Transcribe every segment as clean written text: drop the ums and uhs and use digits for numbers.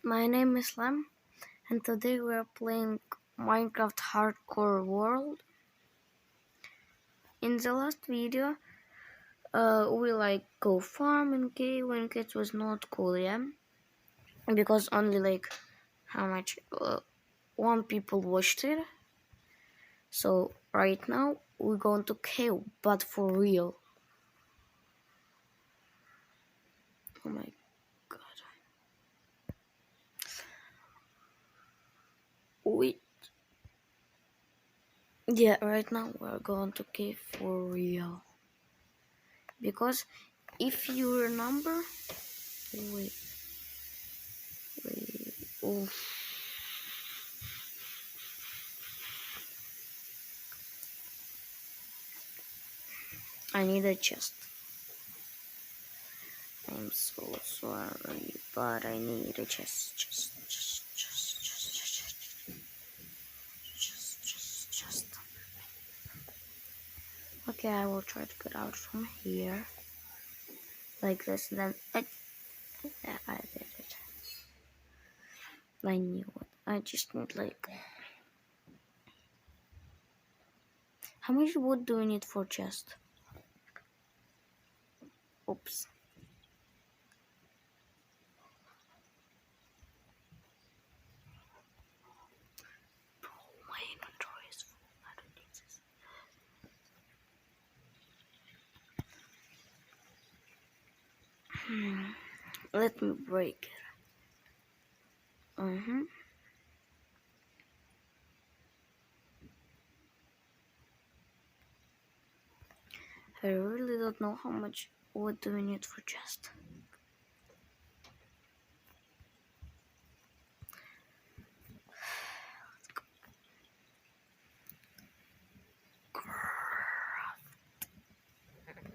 My name is Lam, and today we are playing Minecraft Hardcore World. In the last video, we go farm in cave when it was not cool, yeah? Because only how much? One people watched it. So right now we're going to cave, but for real. Oh my god. Wait. Yeah, right now we're going to cave for real. Because if you remember, wait, oh, I need a chest. I'm so sorry, but I need a chest. Just. Okay, I will try to get out from here. Like this, then I did it. I knew it. I just need how much wood do we need for chest? Oops. Bro, my inventory is full. I don't need this. Let me break it. I really don't know how much wood do we need for chest.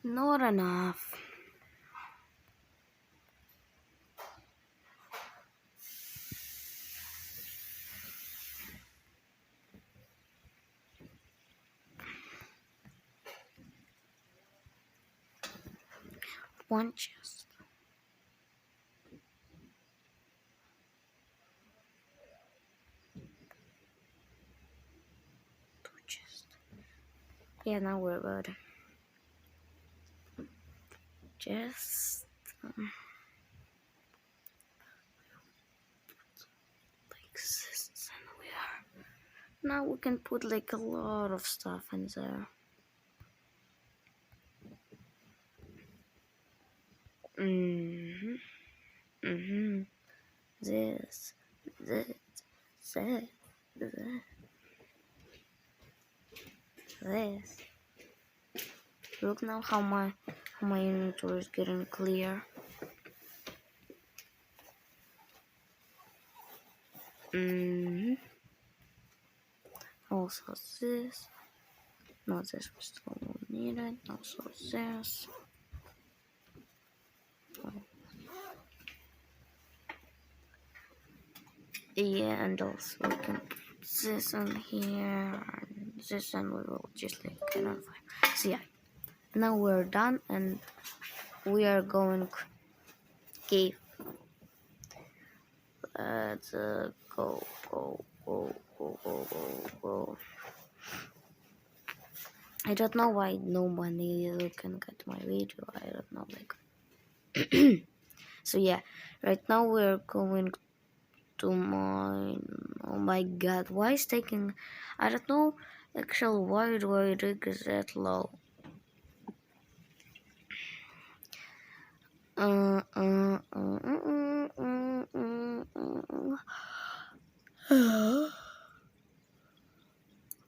Not enough. One chest. Two chests. Yeah, now we're good. Just like this, and we are. Now we can put a lot of stuff in there. This. Look now how my inventory is getting clear. Also this. No, this we still won't need it. Also this. Yeah, and also we can put this in here and this, and we will just get on fire. So yeah, now we're done and we are going cave. Let's go. I don't know why nobody looking at my video. I don't know So yeah, right now we're going to mine. Oh my god, why is taking? I don't know actually why do I rig is that low.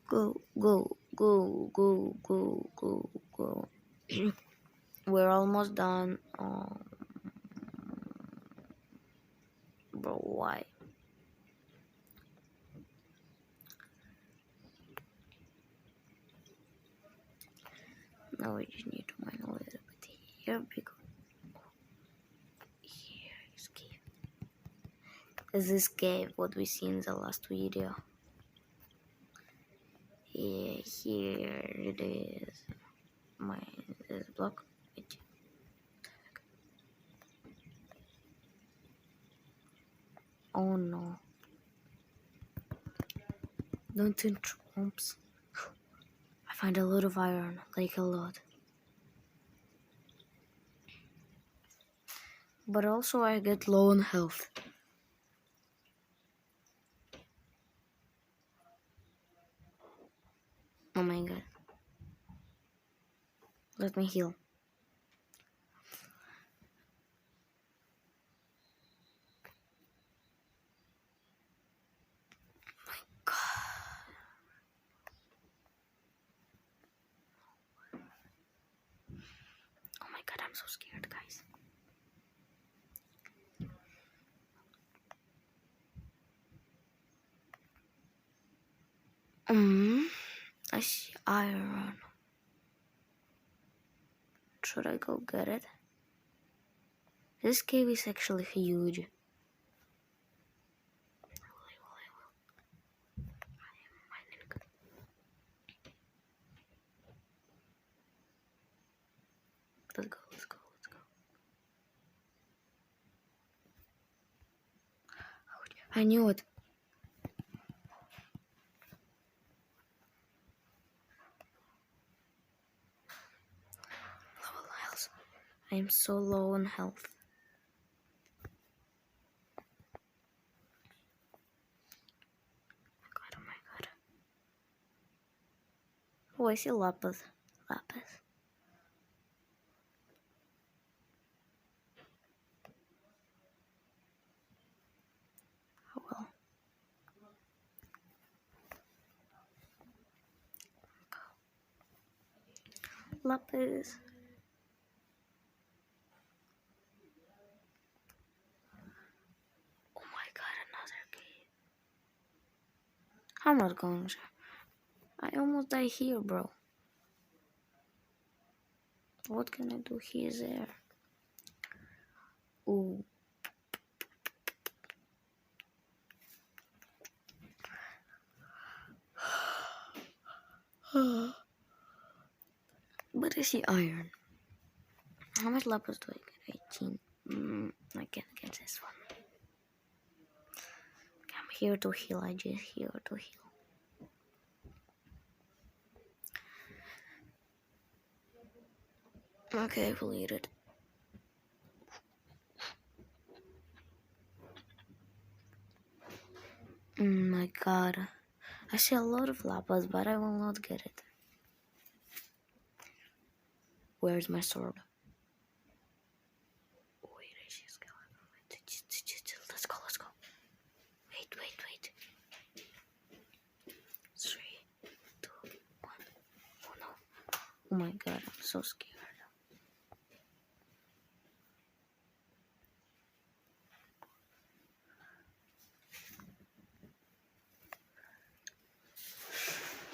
Go. We're almost done. Bro, why? Now we just need to mine a little bit here because here is cave. Is this cave what we see in the last video? Yeah, here it is. This block. Don't interrupt. I find a lot of iron, like a lot. But also I get low on health. Oh my god. Let me heal. Oh my god, I'm so scared, guys. I see iron. Should I go get it? This cave is actually huge. I will. I am mining. Let's go, let's go, let's go. I knew it. Level health. I am so low on health. Oh my god. Oh, I see lapis. Lapis. Oh well. Lapis. Oh my god, another cave. I'm not going to. I almost die here, bro. What can I do here? There. Ooh. But I see iron. How much lapis do I get? 18. I can't get this one. I'm here to heal. I just here to heal. Okay, I will eat it. My god. I see a lot of lapis, but I will not get it. Where's my sword? Wait, I see a skeleton. Let's go, let's go. Wait. 3, 2, 1. Oh no. Oh my god, I'm so scared.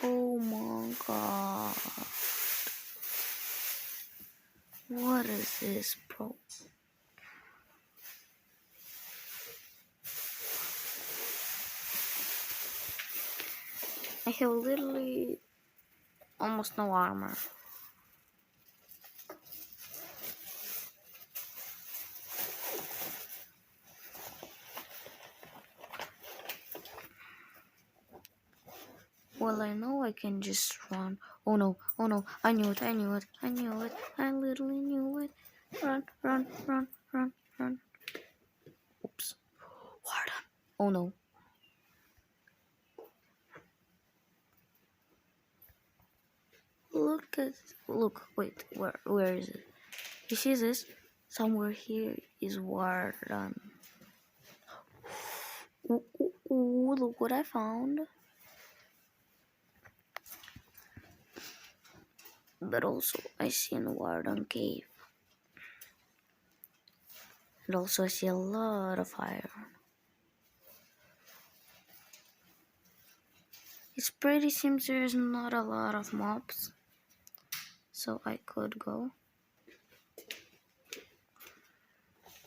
Oh my god. What is this, bro? I have literally almost no armor. Well, I know I can just run. Oh no, I knew it. I literally knew it. Run. Oops. Warden. Oh no. Look, wait, where is it? You see this? Somewhere here is Warden. Ooh, look what I found. But also, I see a Warden cave. And also, I see a lot of iron. It's pretty seems there's not a lot of mobs. So I could go.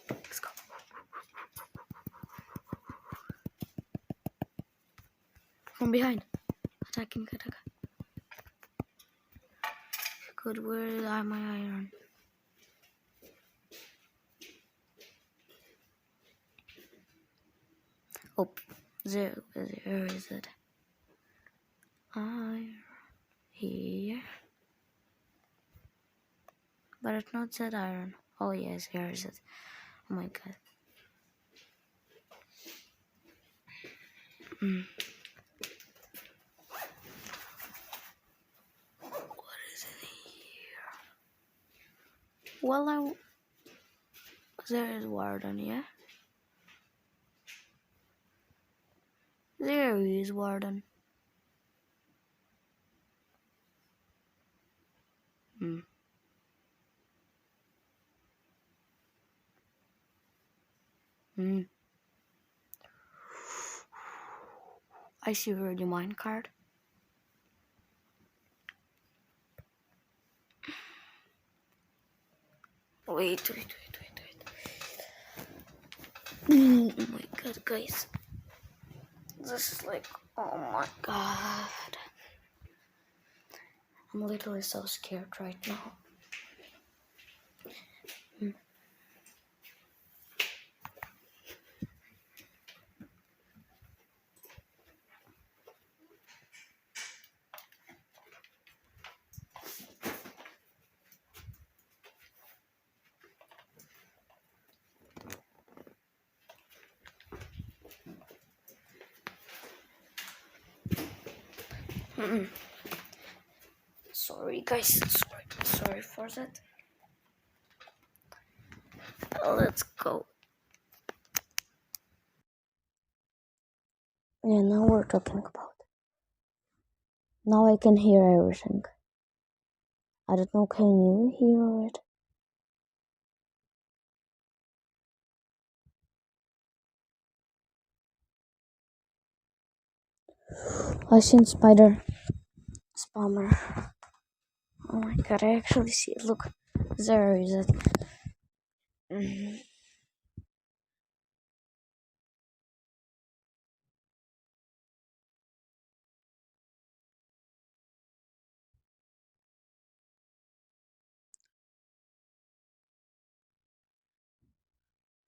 Let's go. From behind. Attacking. Good, where are my iron? Oh, there is it. iron here, but it's not that iron. Oh yes, here is it. Oh my god. Mm. What is in here? Well, there is Warden, yeah? There is Warden. Hmm. Hmm. I see already minecart. Wait. Oh my god, guys. This is like, oh my god. I'm literally so scared right now. Sorry, guys. Sorry for that. Let's go. Yeah, now we're talking about. Now I can hear everything. I don't know, can you hear it? I seen spider spawner. Oh my god, I actually see it. Look, there is it. Mhm.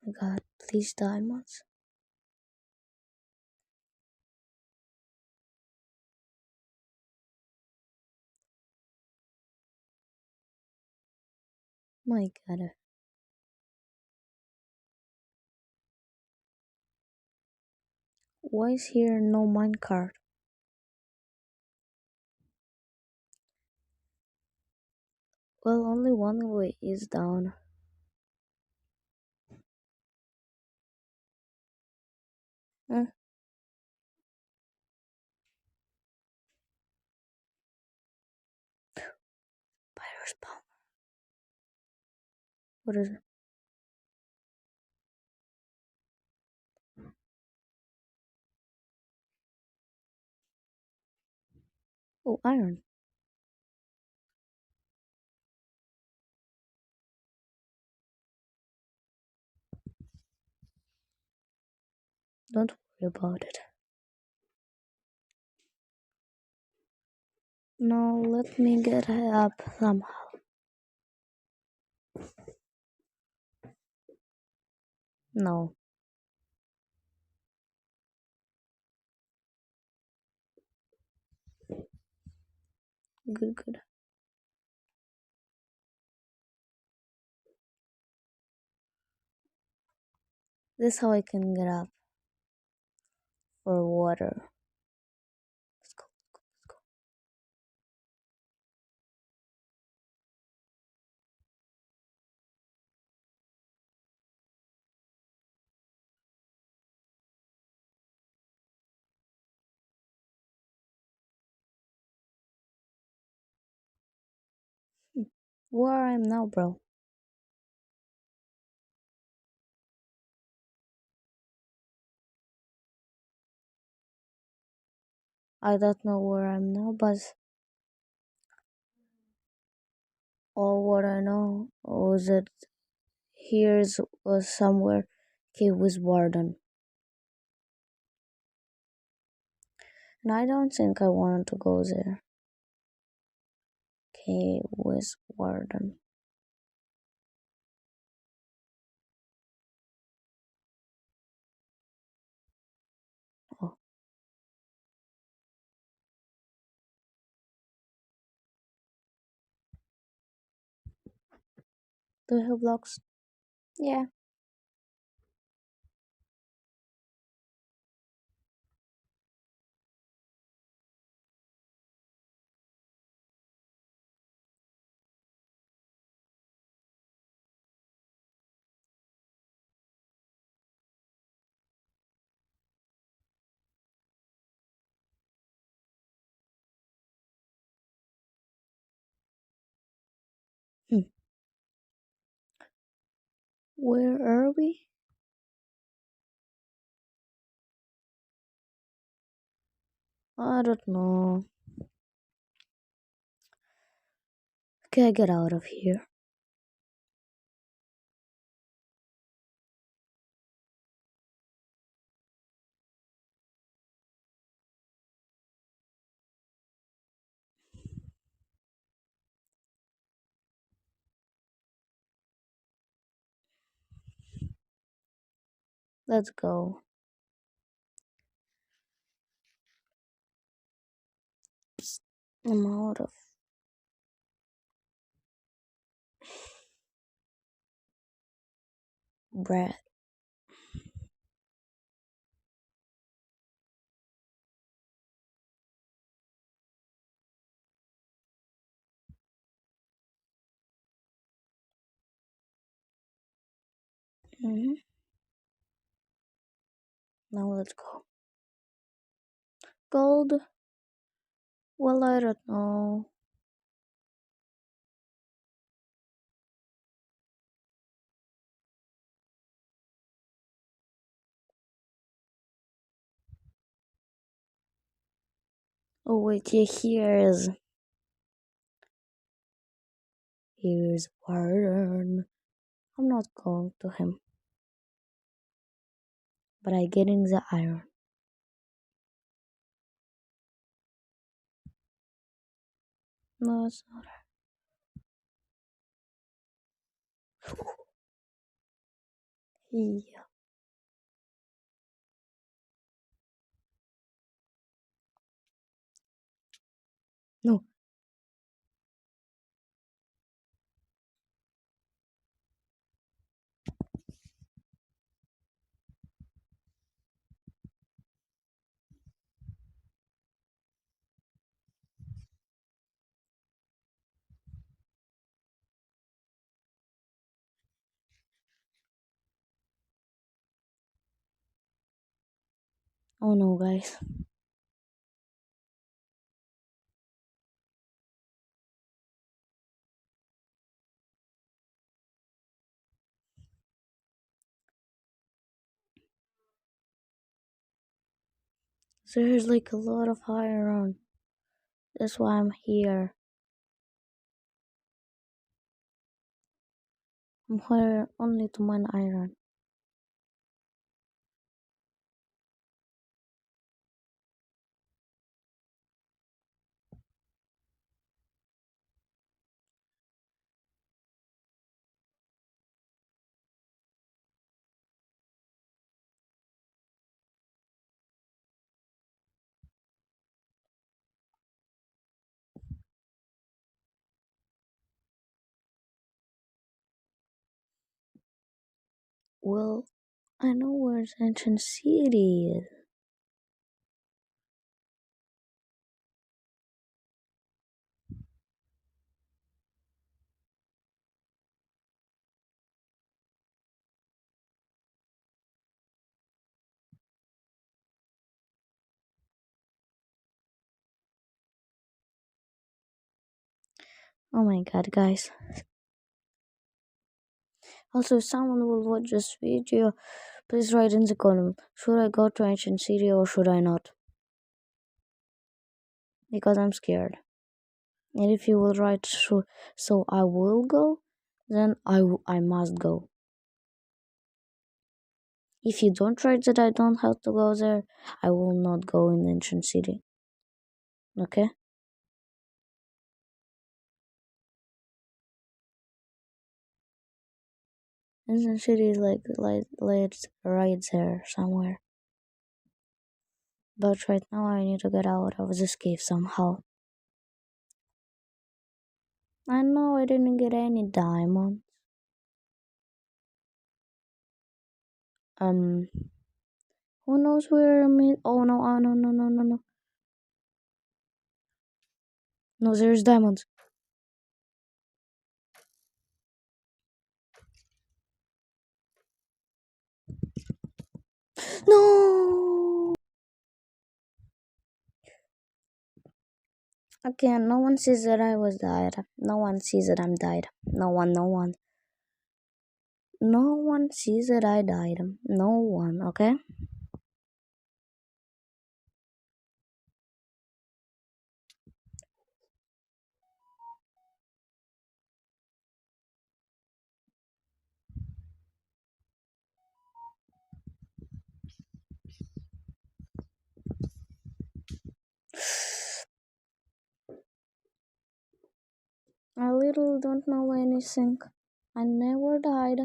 My god, please diamonds. My god. Why is here no minecart? Well, only one way is down. Hmm? Spider spawn. What is it? Oh, iron. Don't worry about it. Now let me get up somehow. No. Good. This is how I can get up for water. Let's go. Where I am now, bro? I don't know where I'm now, but all what I know was that here's somewhere cave with warden. And I don't think I wanted to go there. Cave with warden. Oh, Do you have vlogs? Yeah. Hmm. Where are we? I don't know. Okay, get out of here. Let's go. I'm out of breath. Hmm. Now let's go. Gold? Well, I don't know. Oh wait, yeah, here's Warren. I'm not going to him, but I getting the iron. No, it's not. Yeah. No. Oh no, guys. There's like a lot of iron. That's why I'm here. I'm here only to mine iron. Well, I know where Ancient City is. Oh my god, guys. Also, if someone will watch this video, please write in the comment. Should I go to Ancient City or should I not? Because I'm scared. And if you will write so I will go, then I must go. If you don't write that I don't have to go there, I will not go in Ancient City. Okay? Ancient City is like right there somewhere. But right now I need to get out of this cave somehow. I know I didn't get any diamonds. Um, who knows where me? Oh no! Oh no! No! No! No! No! No! There's diamonds. No! Again, no one sees that I was died. No one sees that I'm died. No one. No one. No one sees that I died. No one. Okay. I literally don't know anything. I never died.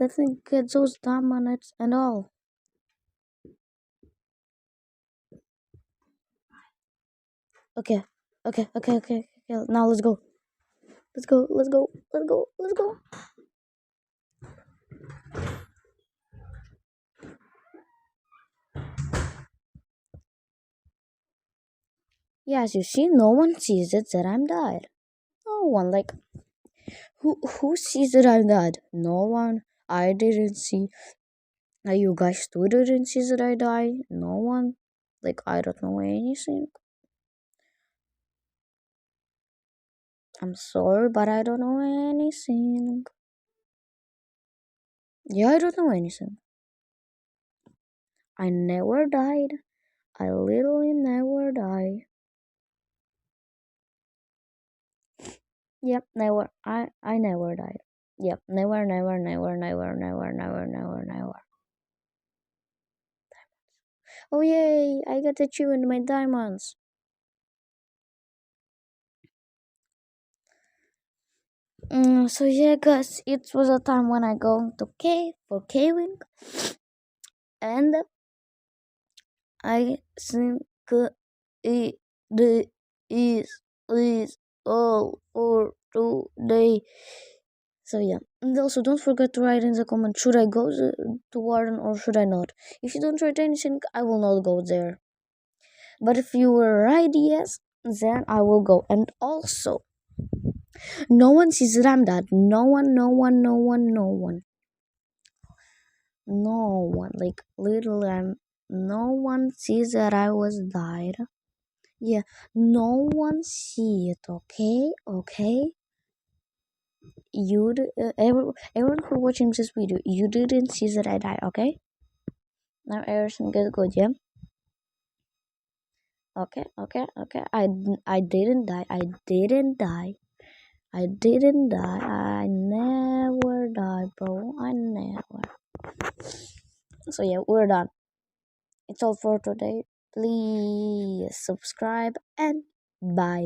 Let me get those diamonds and all. Okay. Okay. Okay. Okay. Okay. Now let's go. Let's go. Let's go. Let's go. Let's go. Yeah, as you see, no one sees it that I'm dead. No one. Like who sees that I'm dead? No one. I didn't see. You guys too didn't see that I die. No one. Like I don't know anything. I'm sorry, but I don't know anything. Yeah, I don't know anything. I never died. I literally never die. Yep, never. I never died. Yep, never, never, never, never, never, never, never, never. Oh yay! I got the chew in my diamonds. So yeah, guys, it was a time when I go to cave for caving, and I think it is all for today. So yeah, and also don't forget to write in the comment, should I go to Warden or should I not? If you don't write anything, I will not go there. But if you were right yes, then I will go. And also, no one sees Ramdad. No one, no one, no one, no one. No one. Like literally no one sees that I was died. Yeah, no one see it, okay? Okay? Everyone who watching this video, you didn't see that I died, okay? Now everything is good, yeah? Okay, okay, okay. I didn't die. I didn't die. I didn't die. I never die, bro. I never. So yeah, we're done. It's all for today. Please subscribe and bye.